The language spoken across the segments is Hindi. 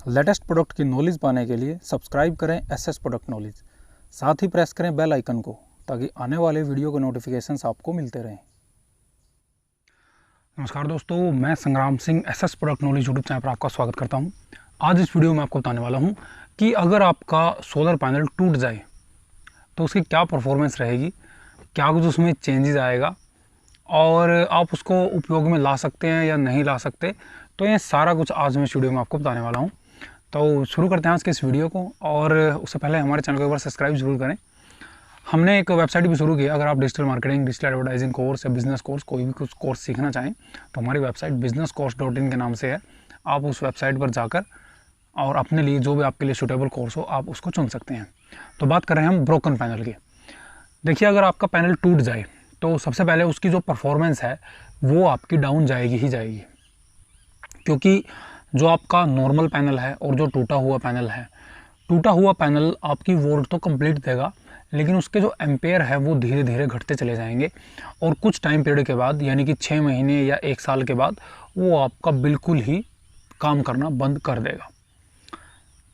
लेटेस्ट प्रोडक्ट की नॉलेज पाने के लिए सब्सक्राइब करें एसएस प्रोडक्ट नॉलेज, साथ ही प्रेस करें बेल आइकन को ताकि आने वाले वीडियो के नोटिफिकेशंस आपको मिलते रहें। नमस्कार दोस्तों, मैं संग्राम Singh SS product knowledge YouTube channel पर आपका स्वागत करता हूं। आज इस वीडियो में आपको बताने वाला हूं कि अगर आपका सोलर पैनल टूट जाए तो उसकी क्या परफॉर्मेंस रहेगी, क्या कुछ उसमें चेंजेस आएगा और आप उसको उपयोग में ला सकते हैं या नहीं ला सकते। तो ये सारा कुछ आज मैं इस वीडियो में आपको बताने वाला हूँ। तो शुरू करते हैं आज के इस वीडियो को, और उससे पहले हमारे चैनल को एक बार सब्सक्राइब जरूर करें। हमने एक वेबसाइट भी शुरू की है। अगर आप digital marketing, digital advertising course या बिजनेस कोर्स, कोई भी कुछ कोर्स सीखना चाहें तो हमारी वेबसाइट businesscourse.in के नाम से है। आप उस वेबसाइट पर जाकर और अपने लिए जो भी आपके लिए सूटेबल कोर्स हो आप उसको चुन सकते हैं। तो बात कर रहे हैं हम ब्रोकन पैनल की। देखिए, अगर आपका पैनल टूट जाए तो सबसे पहले उसकी जो परफॉर्मेंस है वो आपकी डाउन जाएगी ही जाएगी, क्योंकि जो आपका नॉर्मल पैनल है और जो टूटा हुआ पैनल आपकी वोल्ट तो कंप्लीट देगा, लेकिन उसके जो एम्पेयर है वो धीरे धीरे घटते चले जाएंगे और कुछ टाइम पीरियड के बाद, यानी कि 6 महीने या 1 साल के बाद, वो आपका बिल्कुल ही काम करना बंद कर देगा।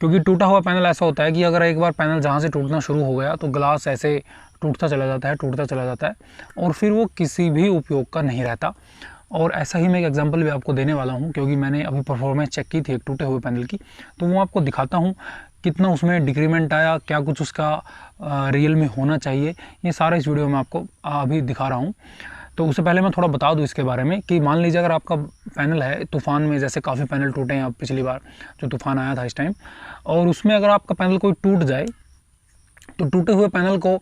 क्योंकि टूटा हुआ पैनल ऐसा होता है कि अगर एक बार पैनल जहाँ से टूटना शुरू हो गया तो ग्लास ऐसे टूटता चला जाता है और फिर वो किसी भी उपयोग का नहीं रहता। और ऐसा ही मैं एक एग्जांपल भी आपको देने वाला हूँ, क्योंकि मैंने अभी परफॉर्मेंस चेक की थी एक टूटे हुए पैनल की, तो वो आपको दिखाता हूँ कितना उसमें डिक्रीमेंट आया, क्या कुछ उसका रियल में होना चाहिए। ये सारा इस वीडियो में आपको अभी दिखा रहा हूँ। तो उससे पहले मैं थोड़ा बता दूं इसके बारे में कि मान लीजिए अगर आपका पैनल है तूफ़ान में, जैसे काफ़ी पैनल टूटे हैं अब पिछली बार जो तूफ़ान आया था इस टाइम, और उसमें अगर आपका पैनल कोई टूट जाए तो टूटे हुए पैनल को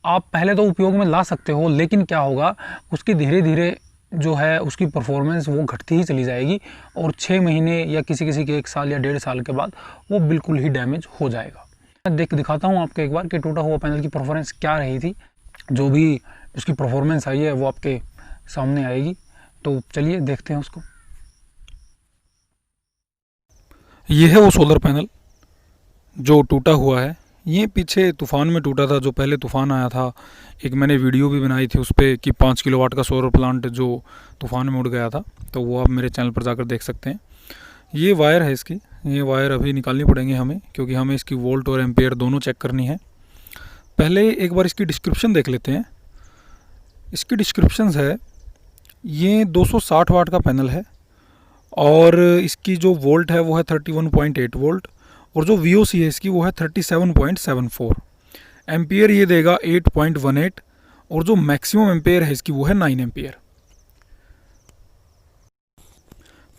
आप पहले तो उपयोग में ला सकते हो, लेकिन क्या होगा, उसकी धीरे धीरे जो है उसकी परफॉर्मेंस वो घटती ही चली जाएगी और 6 महीने या किसी किसी के 1 साल या 1.5 साल के बाद वो बिल्कुल ही डैमेज हो जाएगा। मैं दिखाता हूँ आपको एक बार कि टूटा हुआ पैनल की परफॉर्मेंस क्या रही थी। जो भी उसकी परफॉर्मेंस आई है वो आपके सामने आएगी, तो चलिए देखते हैं उसको। ये है वो सोलर पैनल जो टूटा हुआ है। ये पीछे तूफ़ान में टूटा था, जो पहले तूफ़ान आया था। एक मैंने वीडियो भी बनाई थी उस पर कि 5 किलोवाट का सोलर प्लांट जो तूफ़ान में उड़ गया था, तो वो आप मेरे चैनल पर जाकर देख सकते हैं। ये वायर है इसकी, ये वायर अभी निकालनी पड़ेंगे हमें, क्योंकि हमें इसकी वोल्ट और एम्पेयर दोनों चेक करनी है। पहले एक बार इसकी डिस्क्रिप्शन देख लेते हैं। इसकी डिस्क्रिप्शन है, ये 260 वाट का पैनल है और इसकी जो वोल्ट है वो है 31.8 वोल्ट, और जो VOC है इसकी वो है 37.74। एम्पियर ये देगा 8.18, और जो मैक्सिमम एम्पेयर है इसकी वो है 9 एम्पियर।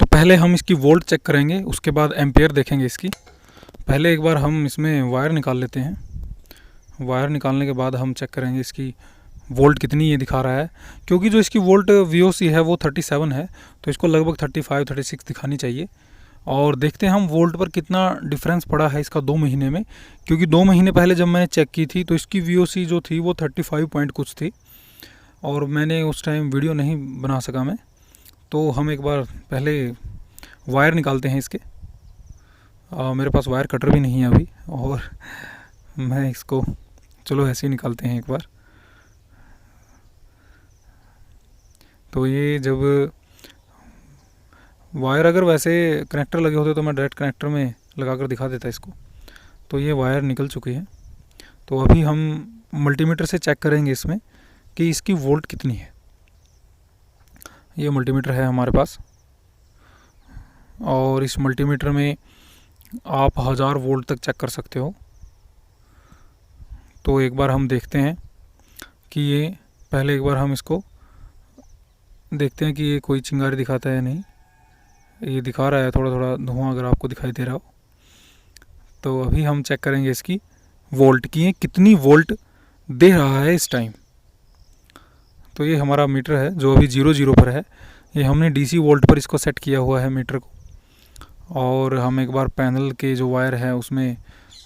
तो पहले हम इसकी वोल्ट चेक करेंगे, उसके बाद एम्पेयर देखेंगे इसकी। पहले एक बार हम इसमें वायर निकाल लेते हैं। वायर निकालने के बाद हम चेक करेंगे इसकी वोल्ट कितनी ये दिखा रहा है, क्योंकि जो इसकी वोल्ट VOC है वो 37 है, तो इसको लगभग 35-36 दिखानी चाहिए। और देखते हैं हम वोल्ट पर कितना डिफरेंस पड़ा है इसका 2 महीने में, क्योंकि 2 महीने पहले जब मैंने चेक की थी तो इसकी VOC जो थी वो 35 पॉइंट कुछ थी, और मैंने उस टाइम वीडियो नहीं बना सका मैं। तो हम एक बार पहले वायर निकालते हैं इसके। मेरे पास वायर कटर भी नहीं है अभी, और मैं इसको, चलो ऐसे ही निकालते हैं एक बार। तो ये जब वायर, अगर वैसे कनेक्टर लगे होते तो मैं डायरेक्ट कनेक्टर में लगा कर दिखा देता इसको। तो ये वायर निकल चुकी है। तो अभी हम मल्टीमीटर से चेक करेंगे इसमें कि इसकी वोल्ट कितनी है। ये मल्टीमीटर है हमारे पास, और इस मल्टीमीटर में आप 1000 वोल्ट तक चेक कर सकते हो। तो एक बार हम देखते हैं कि ये, पहले एक बार हम इसको देखते हैं कि ये कोई चिंगारी दिखाता है या नहीं। ये दिखा रहा है थोड़ा थोड़ा धुआं, अगर आपको दिखाई दे रहा हो। तो अभी हम चेक करेंगे इसकी वोल्ट की, कितनी वोल्ट दे रहा है इस टाइम। तो ये हमारा मीटर है जो अभी 0 पर है। ये हमने DC वोल्ट पर इसको सेट किया हुआ है मीटर को, और हम एक बार पैनल के जो वायर है उसमें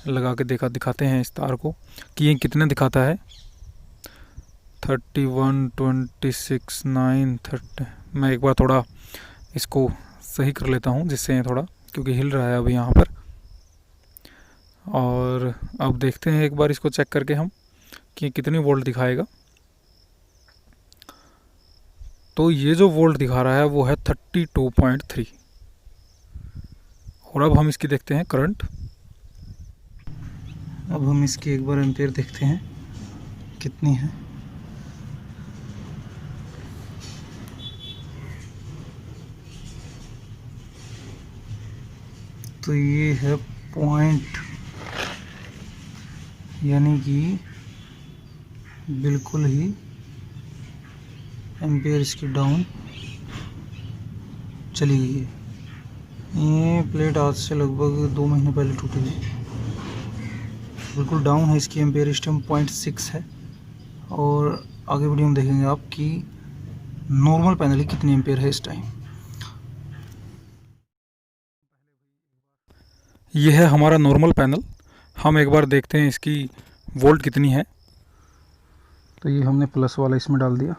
लगा के दिखाते हैं इस तार को कि ये कितना दिखाता है। 31, 26, 9, 30। मैं एक बार थोड़ा इसको सही कर लेता हूँ जिससे थोड़ा, क्योंकि हिल रहा है अभी यहाँ पर। और अब देखते हैं एक बार इसको चेक करके हम कि कितनी वोल्ट दिखाएगा। तो ये जो वोल्ट दिखा रहा है वो है 32.3, और अब हम इसकी देखते हैं करंट। अब हम इसकी एक बार एम्पेयर देखते हैं कितनी है। तो ये है पॉइंट, यानी कि बिल्कुल ही एम्पेयर इसकी डाउन चली गई है। ये प्लेट आज से लगभग 2 महीने पहले टूटी थी। बिल्कुल डाउन है इसकी एम्पेयर, इस टाइम 0.6 है। और आगे वीडियो में देखेंगे आप कि नॉर्मल पैनल की कितनी एम्पेयर है इस टाइम। यह है हमारा नॉर्मल पैनल। हम एक बार देखते हैं इसकी वोल्ट कितनी है। तो ये हमने प्लस वाला इसमें डाल दिया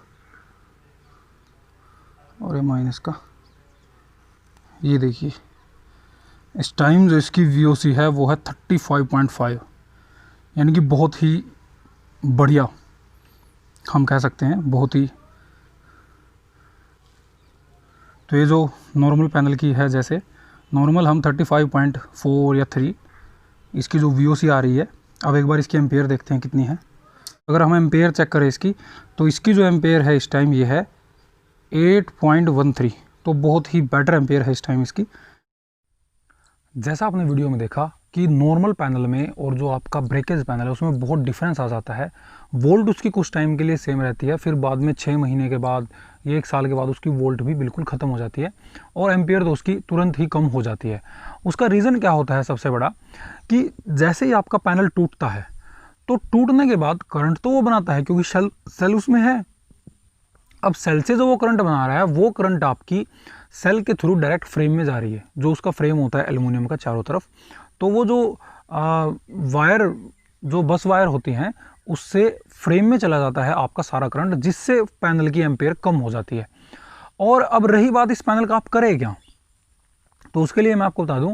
और ये माइनस का। ये देखिए इस टाइम जो इसकी VOC है वो है 35.5, यानी कि बहुत ही बढ़िया हम कह सकते हैं, बहुत ही। तो ये जो नॉर्मल पैनल की है, जैसे नॉर्मल हम 35.4 या 3 इसकी जो VOC आ रही है। अब एक बार इसकी एम्पेयर देखते हैं कितनी है। अगर हम एम्पेयर चेक करें इसकी, तो इसकी जो एम्पेयर है इस टाइम ये है 8.13। तो बहुत ही बेटर एम्पेयर है इस टाइम इसकी। जैसा आपने वीडियो में देखा कि नॉर्मल पैनल में और जो आपका ब्रेकेज पैनल है उसमें बहुत डिफरेंस आ जाता है। वोल्ट उसकी कुछ टाइम के लिए सेम रहती है, फिर बाद में 6 महीने के बाद या 1 साल के बाद उसकी वोल्ट भी बिल्कुल ख़त्म हो जाती है और एम्पेयर तो उसकी तुरंत ही कम हो जाती है। उसका रीज़न क्या होता है सबसे बड़ा, कि जैसे ही आपका पैनल टूटता है तो टूटने के बाद करंट तो वो बनाता है क्योंकि सेल उसमें है। अब सेल से जो वो करंट बना रहा है वो करंट आपकी सेल के थ्रू डायरेक्ट फ्रेम में जा रही है। जो उसका फ्रेम होता है एल्युमिनियम का चारों तरफ, तो वो जो वायर, जो बस वायर होती हैं, उससे फ्रेम में चला जाता है आपका सारा करंट, जिससे पैनल की एम्पेयर कम हो जाती है। और अब रही बात इस पैनल का आप करें क्या, तो उसके लिए मैं आपको बता दूं,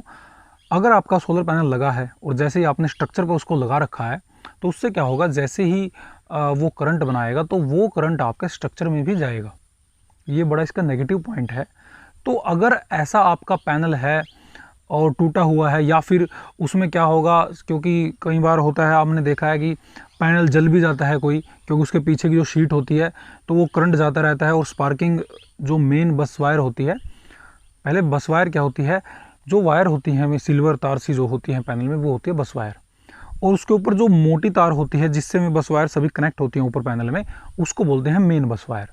अगर आपका सोलर पैनल लगा है और जैसे ही आपने स्ट्रक्चर पर उसको लगा रखा है, तो उससे क्या होगा, जैसे ही वो करंट बनाएगा तो वो करंट आपके स्ट्रक्चर में भी जाएगा। ये बड़ा इसका नेगेटिव पॉइंट है। तो अगर ऐसा आपका पैनल है और टूटा हुआ है, या फिर उसमें क्या होगा, क्योंकि कई बार होता है, आपने देखा है कि पैनल जल भी जाता है कोई, क्योंकि उसके पीछे की जो शीट होती है तो वो करंट जाता रहता है और स्पार्किंग जो मेन बस वायर होती है, पहले बस वायर क्या होती है, जो वायर होती है हमें सिल्वर तार सी जो होती है पैनल में, वो होती है बस वायर। और उसके ऊपर जो मोटी तार होती है जिससे में बस वायर सभी कनेक्ट होती हैं ऊपर पैनल में, उसको बोलते हैं मेन बस वायर।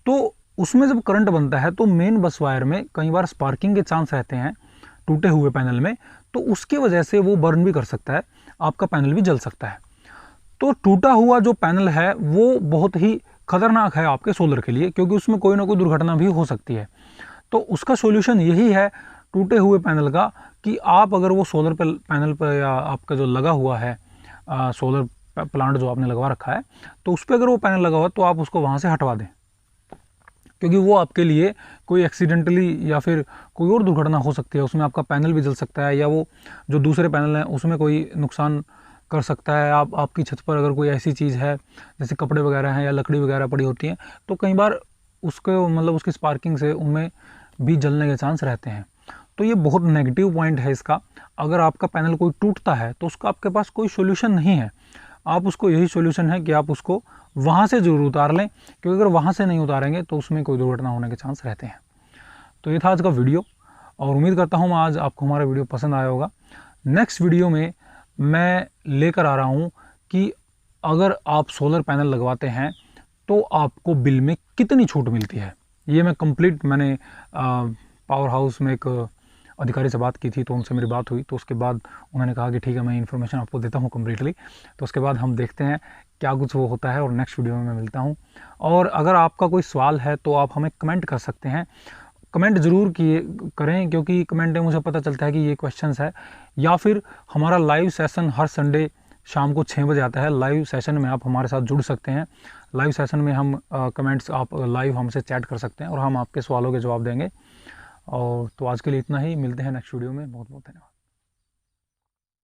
तो उसमें जब करंट बनता है तो मेन बस वायर में कई बार स्पार्किंग के चांस रहते हैं टूटे हुए पैनल में, तो उसकी वजह से वो बर्न भी कर सकता है, आपका पैनल भी जल सकता है। तो टूटा हुआ जो पैनल है वो बहुत ही खतरनाक है आपके सोलर के लिए, क्योंकि उसमें कोई ना कोई दुर्घटना भी हो सकती है। तो उसका सॉल्यूशन यही है टूटे हुए पैनल का, कि आप अगर वो सोलर पैनल पर या आपका जो लगा हुआ है सोलर प्लांट जो आपने लगवा रखा है, तो उस पर अगर वो पैनल लगा हुआ है तो आप उसको वहाँ से हटवा दें, क्योंकि वो आपके लिए कोई एक्सीडेंटली या फिर कोई और दुर्घटना हो सकती है, उसमें आपका पैनल भी जल सकता है, या वो जो दूसरे पैनल हैं उसमें कोई नुकसान कर सकता है। आपकी छत पर अगर कोई ऐसी चीज़ है जैसे कपड़े वगैरह हैं या लकड़ी वगैरह पड़ी होती हैं, तो कई बार उसको मतलब उसकी स्पार्किंग से उनमें भी जलने के चांस रहते हैं। तो ये बहुत नेगेटिव पॉइंट है इसका। अगर आपका पैनल कोई टूटता है तो उसका आपके पास कोई सोल्यूशन नहीं है। आप उसको, यही सोल्यूशन है कि आप उसको वहाँ से ज़रूर उतार लें, क्योंकि अगर वहाँ से नहीं उतारेंगे तो उसमें कोई दुर्घटना होने के चांस रहते हैं। तो ये था आज का वीडियो, और उम्मीद करता हूँ आज आपको हमारा वीडियो पसंद आया होगा। नेक्स्ट वीडियो में मैं लेकर आ रहा हूँ कि अगर आप सोलर पैनल लगवाते हैं तो आपको बिल में कितनी छूट मिलती है। ये मैं कंप्लीट, मैंने पावर हाउस में एक अधिकारी से बात की थी, तो उनसे मेरी बात हुई, तो उसके बाद उन्होंने कहा कि ठीक है, मैं इन्फॉर्मेशन आपको देता हूँ कम्प्लीटली। तो उसके बाद हम देखते हैं क्या कुछ वो होता है, और नेक्स्ट वीडियो में मैं मिलता हूँ। और अगर आपका कोई सवाल है तो आप हमें कमेंट कर सकते हैं, कमेंट ज़रूर करें, क्योंकि कमेंट में मुझे पता चलता है कि ये क्वेश्चंस है। या फिर हमारा लाइव सेशन हर संडे शाम को 6 बजे आता है। लाइव सेशन में आप हमारे साथ जुड़ सकते हैं। लाइव सेशन में हम कमेंट्स, आप लाइव हमसे चैट कर सकते हैं और हम आपके सवालों के जवाब देंगे। और तो आज के लिए इतना ही, मिलते हैं नेक्स्ट वीडियो में। बहुत बहुत धन्यवाद।